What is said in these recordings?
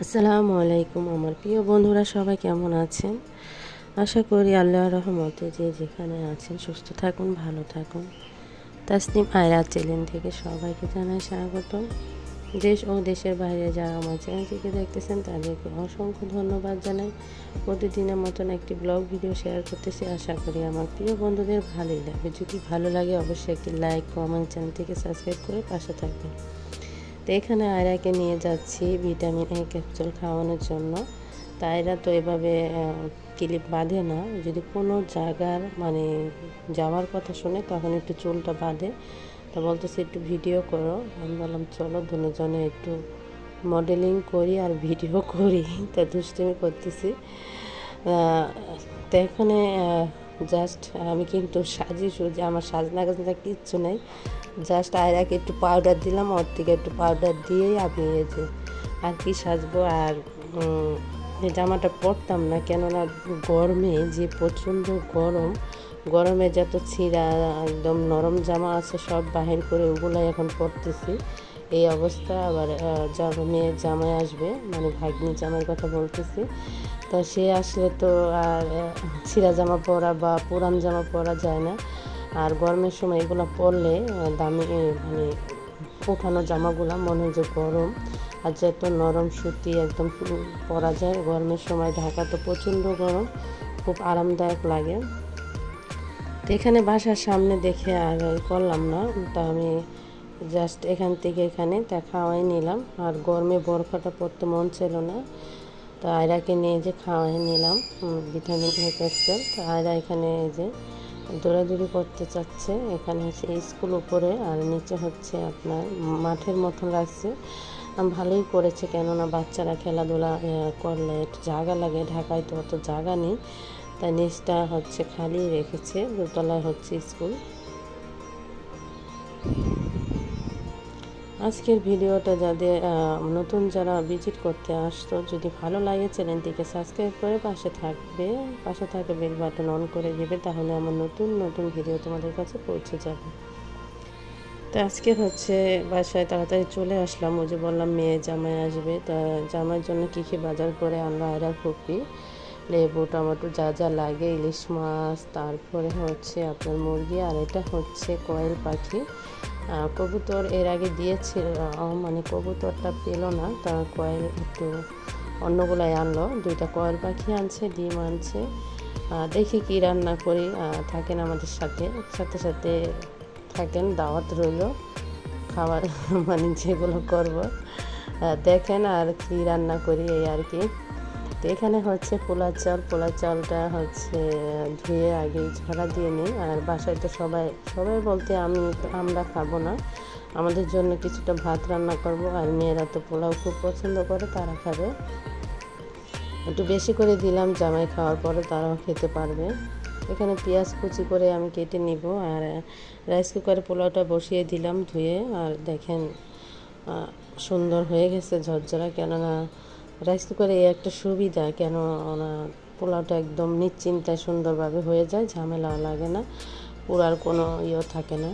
আসসালামু আলাইকুম আমার প্রিয় বন্ধুরা, সবাই কেমন আছেন? আশা করি আল্লাহর রহমতে যে যেখানে আছেন সুস্থ থাকুন, ভালো থাকুন। তাসনিম আয়রা চ্যানেল থেকে সবাইকে জানাই স্বাগত। দেশ ও দেশের বাইরে যারা আমার চ্যানেলটিকে দেখতেছেন তাদেরকে অসংখ্য ধন্যবাদ জানাই। প্রতিদিনের মতন একটি ব্লগ ভিডিও শেয়ার করতেছি, আশা করি আমার প্রিয় বন্ধুদের ভালোই লাগবে। যদি ভালো লাগে অবশ্যই একটি লাইক, কমেন্ট, চ্যানেলটিকে সাবস্ক্রাইব করে পাশে থাকবেন। তো এখানে আয়রাকে নিয়ে যাচ্ছি ভিটামিন এ ক্যাপসুল খাওয়ানোর জন্য। তো আয়রা তো এভাবে ক্লিপ বাঁধে না, যদি কোনো জায়গার যাওয়ার কথা শুনে তখন একটু চুলটা বাঁধে। তা বলতেছে একটু ভিডিও করো। আমি বললাম চলো দুজনে একটু মডেলিং করি আর ভিডিও করি। তা দুষ্টুমি করতেছি। তো এখানে জাস্ট আমি কিন্তু সুজি আমার সাজনা গাজনা কিচ্ছু নেই, জাস্ট আয়রাকে একটু পাউডার দিলাম, ওর থেকে একটু পাউডার দিয়েই আমি এই যে আর কি সাজবো। আর এই জামাটা পরতাম না, কেননা গরমে যে প্রচণ্ড গরমে যত ছিঁড়া একদম নরম জামা আছে সব বাহির করে ওগুলাই এখন পরতেছি। এই অবস্থা। আবার মেয়ের জামাই আসবে, ভাগ্নির জামাইয়ের কথা বলতেছি। তো সে আসলে তো আর ছিঁড়া জামা পরা বা পুরান জামা পরা যায় না। আর গরমের সময় এগুলো পরলে দামি ওঠানো জামাগুলো মনে হয় যে গরম, আর যত নরম সুতি একদম পরা যায়। গরমের সময় ঢাকা তো প্রচণ্ড গরম, খুব আরামদায়ক লাগে। তো এখানে বাসার সামনে দেখে আর করলাম না, তো আমি জাস্ট এখান থেকে এখানে তা খাওয়াই নিলাম। আর গরমে বরফাটা পড়তে মন ছিল না, তো আয়রাকে নিয়ে যে খাওয়াই নিলাম ভিটামিন এ ক্যাপসুল। তো আয়রা এখানে এই যে দৌড়াদৌড়ি করতে চাচ্ছে। এখানে হচ্ছে স্কুল উপরে আর নিচে হচ্ছে আপনার মাঠের মতন লাগছে। ভালোই করেছে, কেননা বাচ্চারা খেলাধুলা করলে একটু জায়গা লাগে। ঢাকায় তো অত জায়গা নেই, তাই নিচটা হচ্ছে খালি রেখেছে। দোতলায় হচ্ছে স্কুল। আজকের ভিডিওটা যাদের নতুন যারা ভিজিট করতে আসতো, যদি ভালো লাগে চ্যানেলটিকে সাবস্ক্রাইব করে পাশে থাকে বেল বাটন অন করে দেবে, তাহলে আমার নতুন ভিডিও তোমাদের কাছে পৌঁছে যাবে। তো আজকে হচ্ছে বাসায় তাড়াতাড়ি চলে আসলাম। ওই যে বললাম মেয়ে জামাই আসবে, তা জামাইয়ের জন্য কী বাজার করে আনলো আয়রা ফুপি। লেবু, টমেটো যা যা লাগে, ইলিশ মাছ, তারপরে হচ্ছে আপনার মুরগি, আর এটা হচ্ছে কোয়েল পাখি। কবুতর এর আগে দিয়েছিল, কবুতরটা পেল না, তা কোয়েল একটু অন্যগুলাই আনলো। 2টা কোয়েল পাখি আনছে, ডিম আনছে। দেখি কি রান্না করি, থাকেন আমাদের সাথে সাথে থাকেন, দাওয়াত রইল খাবার যেগুলো করব দেখেন, আর কি রান্না করি এই আর কি। তো এখানে হচ্ছে পোলা চালটা হচ্ছে ধুয়ে আগেই ঝরা দিয়ে নিই। আর বাসায় তো সবাই বলতে আমরা খাবো না, আমাদের জন্য কিছুটা ভাত রান্না করব। আর মেয়েরা তো পোলাও খুব পছন্দ করে, তারা খাবে। একটু বেশি করে দিলাম, জামাই খাওয়ার পরে তারাও খেতে পারবে। এখানে পেঁয়াজ কুচি করে আমি কেটে নিব। আর রাইস কুকারে পোলাওটা বসিয়ে দিলাম ধুয়ে। আর দেখেন সুন্দর হয়ে গেছে ঝরঝরা, কেননা রাইস কুকারে এই একটা সুবিধা, কেন পোলাওটা একদম নিশ্চিন্তায় সুন্দরভাবে হয়ে যায়, ঝামেলাও লাগে না, পোড়ার কোনো থাকে না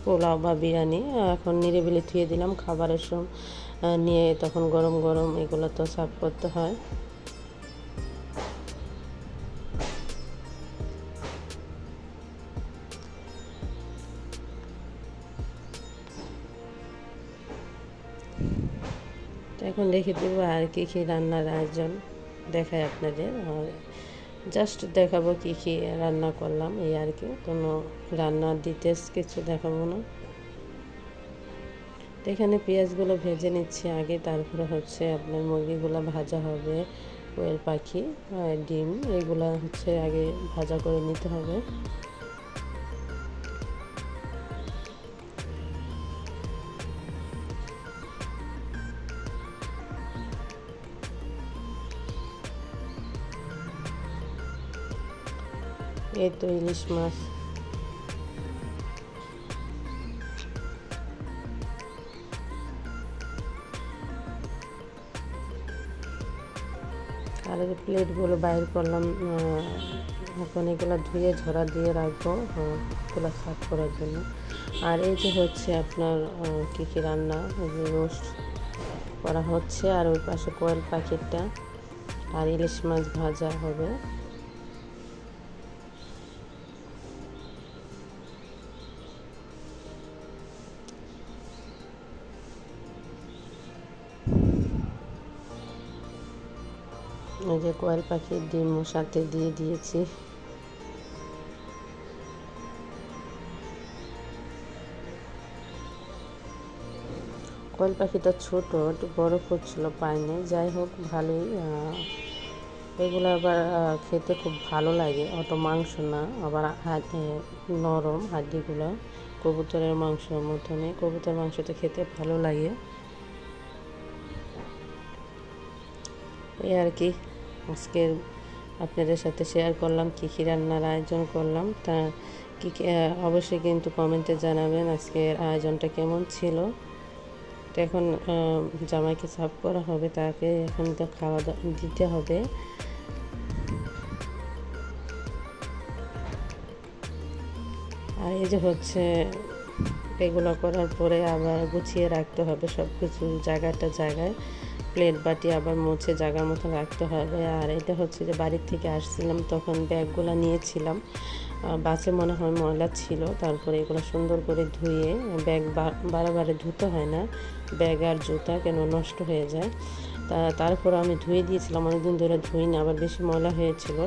পোলাও বা বিরিয়ানি। এখন নিরিবিলি ধুয়ে দিলাম, খাবারের সময় নিয়ে তখন গরম এগুলো তো সার্ভ করতে হয়। তো এখন দেখে দেবো আর কি রান্নার আয়োজন দেখায় আপনাদের। আর জাস্ট দেখাবো কি রান্না করলাম এই আর কি, কোনো রান্নার ডিটেলস কিছু দেখাবো না। তো এখানে পেঁয়াজগুলো ভেজে নিচ্ছি আগে, তারপরে হচ্ছে আপনার মুরগিগুলো ভাজা হবে, কোয়েল পাখি, ডিম, এগুলো হচ্ছে আগে ভাজা করে নিতে হবে। এই তো ইলিশ মাছ, আর প্লেটগুলো বাইর করলাম। এখন এগুলো ধুয়ে ঝরা দিয়ে রাখবো এগুলো সার্ভ করার জন্য। আর এই যে হচ্ছে আপনার কী কী রান্না, এই যে রোস্ট করা হচ্ছে, আর ওই পাশে কোয়েল পাখিটা আর ইলিশ মাছ ভাজা হবে। এই যে কোয়েল পাখির ডিমও সাথে দিয়ে দিয়েছি। কোয়েল পাখিটা ছোট, একটু বড় করছিল, পায়নি। যাই হোক, ভালোই। এগুলো আবার খেতে খুব ভালো লাগে, অত মাংস না, আবার নরম হাড্ডিগুলো, কবুতরের মাংসের মতনই। কবুতর মাংসটা খেতে ভালো লাগে, এই আর কি। আজকে আপনাদের সাথে শেয়ার করলাম কী কী রান্নার আয়োজন করলাম। তা কী অবশ্যই কিন্তু কমেন্টে জানাবেন আজকের আয়োজনটা কেমন ছিল। তো এখন জামাইকে সার্ভ করা হবে, তাকে এখন তো খাওয়া দিতে হবে। আর এই যে হচ্ছে এগুলো করার পরে আবার গুছিয়ে রাখতে হবে সব কিছু জায়গাটা জায়গায়, প্লেট বাটি আবার মুছে জায়গার মতো রাখতে হবে। আর এটা হচ্ছে যে বাড়ির থেকে আসছিলাম তখন ব্যাগগুলো নিয়েছিলাম, বাসে মনে হয় ময়লা ছিল, তারপরে এগুলো সুন্দর করে ধুয়ে, ব্যাগ বারে ধুতে হয় না, ব্যাগ আর জুতা কেন নষ্ট হয়ে যায়। তারপর আমি ধুয়ে দিয়েছিলাম, অনেকদিন ধরে ধুই না, আবার বেশি ময়লা হয়েছিল,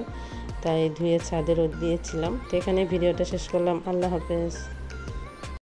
তাই ধুয়ে ছাদে রোদ দিয়েছিলাম। তো এখানে ভিডিওটা শেষ করলাম। আল্লাহ হাফেজ।